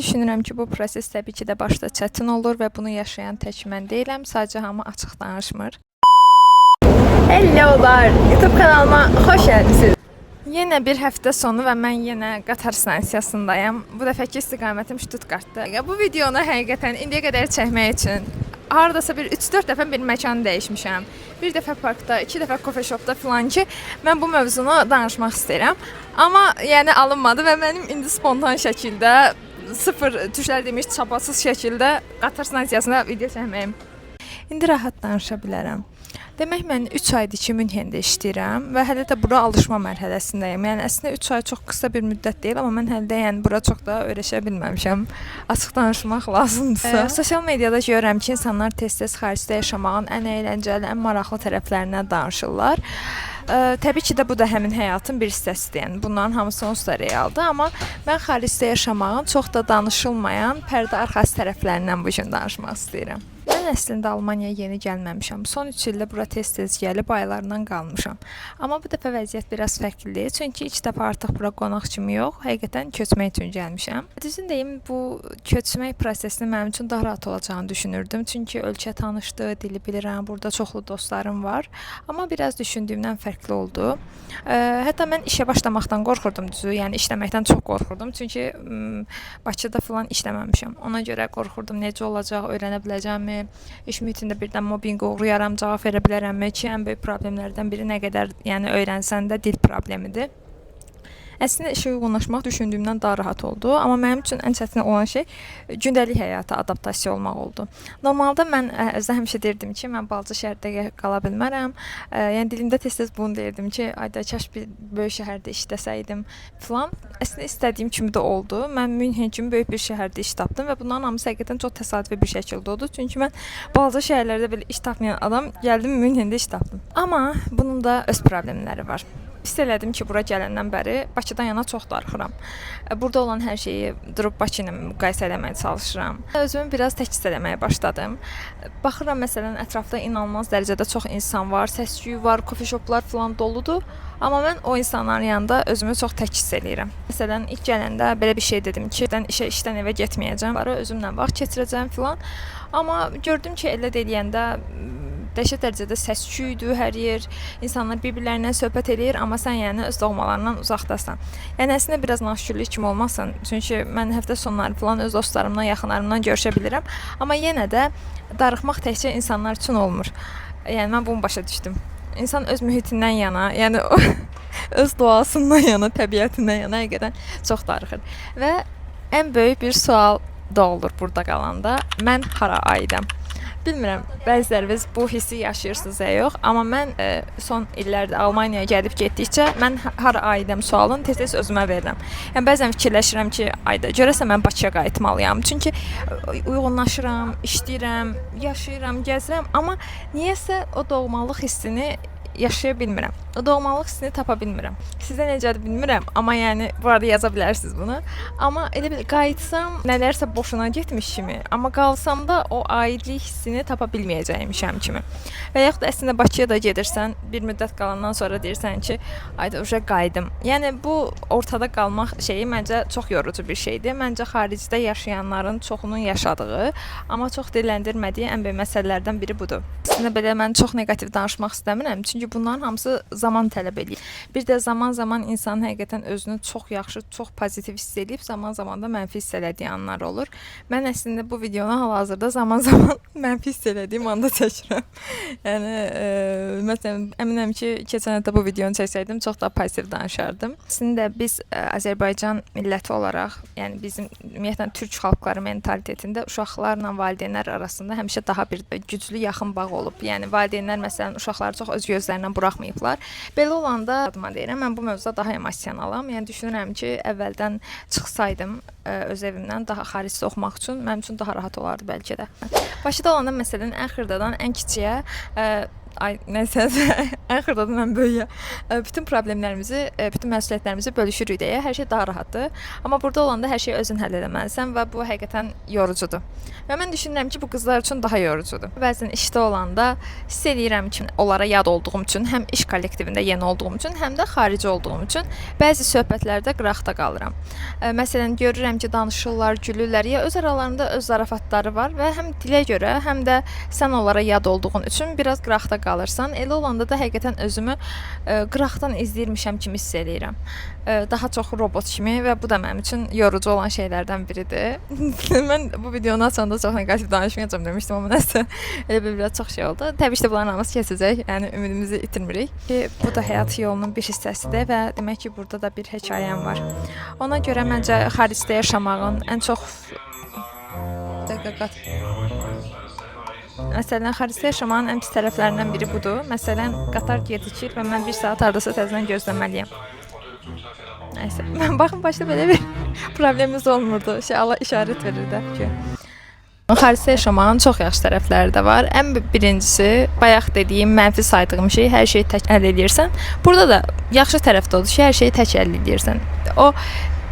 Düşünürəm ki, bu proses təbii ki də başda çətin olur və bunu yaşayan tək mən deyiləm, sadəcə hamı açıq danışmır. Hellolar, YouTube kanalıma xoş gəldiniz. Yenə bir həftə sonu və mən yenə qatar stansiyasındayım. Bu dəfəki istiqamətim Stuttgartdır. Bu videonu həqiqətən indiyə qədər çəkmək üçün hardasa bir 3-4 dəfə bir məkan dəyişmişəm. Bir dəfə parkda, 2 dəfə coffee shopda filan ki, mən bu mövzunu danışmaq istəyirəm. Amma yəni alınmadı və mənim indi spontan şəkildə sıfır tuşlar demiş çabasız şəkildə qatar stansiyasında video çəkməyim. İndi rahat danışa bilərəm. Demək, mən 3 aydır ki, Münhendə işləyirəm və hələ də bura alışma mərhələsindəyim. Yəni, əslində 3 ay çox qısa bir müddət deyil, amma mən hələ də yəni, bura çox da öyrəşə bilməmişəm. Açıq danışmaq lazımdırsa. Sosial mediada görürəm ki, insanlar tez-tez xaricdə yaşamağın ən əyləncəli, ən maraqlı tərəflərindən danışırlar. Təbii ki də bu da həmin həyatın bir hissəsidir. Yəni, bunların hamısı onsuz da realdır, amma mən xaricdə yaşamağın çox da danışılmayan pərdə arxası tərəflərindən bu gün danışmaq istəyirəm. Mən əslində Almaniyaya yeni gəlməmişəm. Son 3 ildə bura tez-tez gəlib aylarından qalmışam. Amma bu dəfə vəziyyət biraz fərqlidir. Çünki ilk dəfə artıq bura qonaq kimi yox, həqiqətən köçmək üçün gəlmişəm. Düzün deyim, bu köçmək prosesinin mənim üçün daha rahat olacağını düşünürdüm. Çünki ölkə tanışdı, dili bilirəm, burada çoxlu dostlarım var. Amma biraz düşündüyümdən fərqli oldu. Hətta mən işə başlamaqdan qorxurdum düzü. Yəni işləməkdən çox qorxurdum. Çünki Bakıda falan işləməmişəm. Ona görə qorxurdum necə olacaq, öyrənə biləcəmmi? İş mühitində birdən mobbinqə uğrayaram, cavab verə bilərəmmi ki, ən böyük problemlərdən biri nə qədər yəni öyrənsən də dil problemidir. Əslində işə uyğunlaşmaq düşündüyümdən daha rahat oldu, amma mənim üçün ən çətin olan şey gündəlik həyata adaptasiya olmaq oldu. Normalda mən özə həmişə deyirdim ki, mən balaca şəhərdə qala bilmərəm. Yəni dilimdə tez-tez bunu deyirdim ki, ayda kaş bir böyük şəhərdə işləsəydim filan. Əslində istədiyim kimi də oldu. Mən Münhen kimi böyük bir şəhərdə iş tapdım və bunların hamısı həqiqətən çox təsadüfi bir şəkildə oldu. Çünki mən balaca şəhərlərdə belə iş tapmayan adam gəldim Münhendə iş tapdım. Amma bunun da öz problemləri var. Hiss elədim ki, bura gələndən bəri Bakıdan yana çox darıxıram. Burada olan hər şeyi durub Bakı ilə müqayisə eləməyə çalışıram. Özümü biraz tək hiss eləməyə başladım. Baxıram, məsələn, ətrafda inanılmaz dərəcədə çox insan var, səs-küy var, coffee shoplar falan doludur. Amma mən o insanların yanında özümü çox tək hiss eləyirəm. Məsələn, ilk gələndə belə bir şey dedim ki, işdən evə getməyəcəm, özümlə vaxt keçirəcəm filan. Amma gördüm ki, elə eləyəndə dəhşət dərəcədə səs-küydür hər yer. İnsanlar bir-birlərindən söhbət eləyir, amma sən yəni öz doğmalarından uzaqdasan. Yəni əslində biraz naşükürlük kimi olmasın. Çünki mən həftə sonları falan öz dostlarımla, yaxınlarımla görüşə bilirəm. Amma yenə də darıxmaq təkcə insanlar üçün olmur. Yəni mən bunu başa düşdüm. İnsan öz mühitindən yana, yəni öz doğasından yana, təbiətindən yana həqiqətən çox darıxır. Və ən böyük bir sual doğulur burada qalanda. Mən hara aidəm? Bilmirəm, bəziləriniz bu hissi yaşayırsınız ya yox, amma mən son illərdə Almaniyaya gəlib getdikcə mən hara aidəm sualını tez-tez özümə verirəm. Yəni bəzən fikirləşirəm ki, ayda görəsə mən Bakıya qayıtmalıyam. Çünki uyğunlaşıram, işləyirəm, yaşayıram, gəzirəm, amma niyəsə o doğmalıq hissini yaşaya bilmirəm. O doğmalıq hissini tapa bilmirəm. Sizə necədir bilmirəm, amma yəni bu arada yaza bilərsiniz bunu. Amma elə bir qayıtsam nələrsə boşuna getmiş kimi, amma qalsam da o aidlik hissini tapa bilməyəcəymişəm kimi. Və yaxud da əslində Bakıya da gedirsən, bir müddət qalandan sonra deyirsən ki, ayda uşaq qayıdım. Yəni bu ortada qalmaq şeyi məncə çox yorucu bir şeydir. Məncə xaricdə yaşayanların çoxunun yaşadığı, amma çox dilləndirmədiyi ən böyük məsələlərdən biri budur. Əslində belə mən çox neqativ danışmaq istəmirəm, çünki bunların hamısı zaman tələb edir. Bir də zaman-zaman insan həqiqətən özünü çox yaxşı, çox pozitiv hiss edib, zaman-zaman da mənfi hiss elədiyi anlar olur. Mən əslində bu videonu hal-hazırda zaman-zaman mənfi hiss elədiyim anda çəkirəm. Yəni, məsələn, əminəm ki, keçən həftə bu videonu çəksəydim, çox daha pozitiv danışardım. Əslində biz Azərbaycan milləti olaraq, yəni bizim ümumiyyətlə türk xalqları mentalitetində uşaqlarla valideynlər arasında həmişə daha bir güclü, yaxın bağ olub. Yəni valideynlər məsələn uşaqları çox öz gözlərindən buraxmayıblar. Belə olanda adıma deyirəm, mən bu mövzuda daha emosionalam. Yəni düşünürəm ki, əvvəldən çıxsaydım öz evimdən daha xaricdə oxumaq üçün mənim üçün daha rahat olardı bəlkə də. Bakıda olanda məsələn ən xırdadan ən kiçiyə Ən xırda da mən böyüyə bütün problemlərimizi, bütün məsuliyyətlərimizi bölüşürük deyə hər şey daha rahatdır. Amma burada olanda hər şeyi özün həll etməlisən və bu həqiqətən yorucudur. Və mən düşünürəm ki, bu qızlar üçün daha yorucudur. Bəzən işdə olanda hiss eləyirəm ki, onlara yad olduğum üçün, həm iş kollektivində yeni olduğum üçün, həm də xarici olduğum üçün bəzi söhbətlərdə qıraqda qalıram. Məsələn, görürəm ki, danışırlar, gülürlər, ya öz aralarında öz zarafatları var və həm dilə görə, həm də sən onlara yad olduğun üçün biraz qıraqda qalırsan. Elə olanda da həqiqətən özümü qıraqdan izləyirmişəm kimi hiss eləyirəm. Daha çox robot kimi və bu da mənim üçün yorucu olan şeylərdən biridir. Mən bu videonu açanda çox negativ danışmayacağam demişdim, amma nəsə elə biraz çox şey oldu. Təbii ki, bunların hamısı keçəcək, yəni ümidimizi itirmirik. Bu da həyat yolunun bir hissəsidir və demək ki, burada da bir hekayəm var. Ona görə məncə xaricdə yaşamağın ən çox... Məsələn, xaricdə yaşamağın ən pis tərəflərindən biri budur. Məsələn, qatar gecikir və mən 1 saat hardasa təzədən gözləməliyəm. Nəysə, mən baxın başda belə bir problemimiz olmurdu. Allah işarət verir də ki. Xaricdə yaşamağın çox yaxşı tərəfləri də var. Ən birincisi, bayaq dediyim, mənfi saydığım şey, hər şeyi tək əldə edirsən. Burada da yaxşı tərəf də odur ki, hər şeyi tək əldə edirsən. O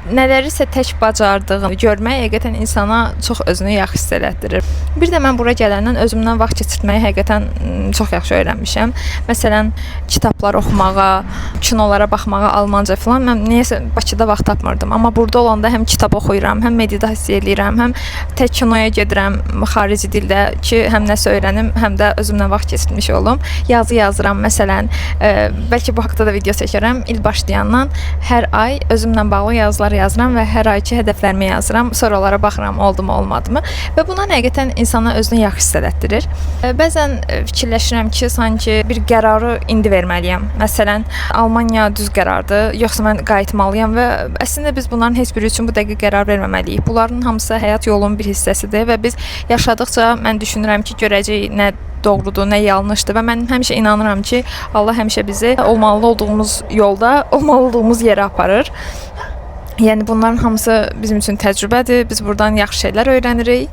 nələrisə tək bacardığını görmək həqiqətən insana çox özünü yaxşı hiss elətdirir. Bir də mən bura gələndən özümdən vaxt keçirtməyi həqiqətən çox yaxşı öyrənmişəm. Məsələn, kitablar oxumağa, kinolara baxmağa, almanca falan mən niyəsə Bakıda vaxt tapmırdım. Amma burada olanda həm kitab oxuyuram, həm meditasiya edirəm, həm tək kinoya gedirəm xarici dildə ki, həm nəsə öyrənim, həm də özümdən vaxt keçirtmiş olum. Yazı yazıram, məsələn, bəlkə bu haqqda da video çəkərəm. İl başlayandan hər ay özümlə bağlı yazılar yazıram və hər ayki hədəflərimi yazıram. Sonra onlara baxıram, oldu mu, olmadı mı? Və bunlar həqiqətən insana özünü yaxşı hiss elətdirir. Bəzən fikirləşirəm ki, sanki bir qərarı indi verməliyəm. Məsələn, Almanya düz qərardır, yoxsa mən qayıtmalıyam və əslində biz bunların heç biri üçün bu dəqiqə qərar verməməliyik. Bunların hamısı həyat yolunun bir hissəsidir və biz yaşadıkca mən düşünürəm ki, görəcəyik nə doğrudur, nə yanlışdır və mən həmişə inanıram ki, Allah həmişə bizi olmalı olduğumuz yolda, olmalı olduğumuz yerə aparır. Yəni bunların hamısı bizim üçün təcrübədir. Biz buradan yaxşı şeylər öyrənirik.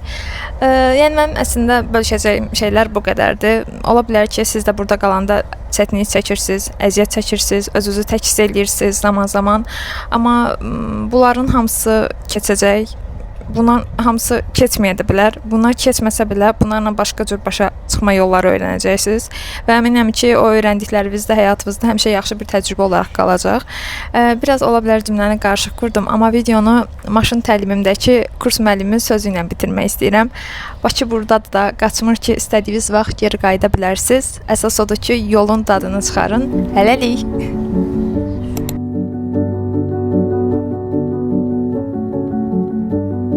Yəni mən əslində bölüşəcəyim şeylər bu qədərdir. Ola bilər ki, siz də burada qalanda çətinlik çəkirsiniz, əziyyət çəkirsiniz, özünüzü tək hiss edirsiniz zaman-zaman. Amma bunların hamısı keçəcək. Bunların hamısı keçməyə də bilər. Bunlar keçməsə belə bunlarla başqa cür başa çıxma yolları öyrənəcəksiniz və əminəm ki, o öyrəndikləriniz də həyatınızda həmişə yaxşı bir təcrübə olaraq qalacaq. Biraz ola bilər cümləni qarışıq qurdum, amma videonu maşın təlimimdəki kurs müəlliminin sözü ilə bitirmək istəyirəm. Bakı burdadır da, qaçmır ki, istədiyiniz vaxt geri qayıda bilərsiniz. Əsas odur ki, yolun dadını çıxarın. Hələlik.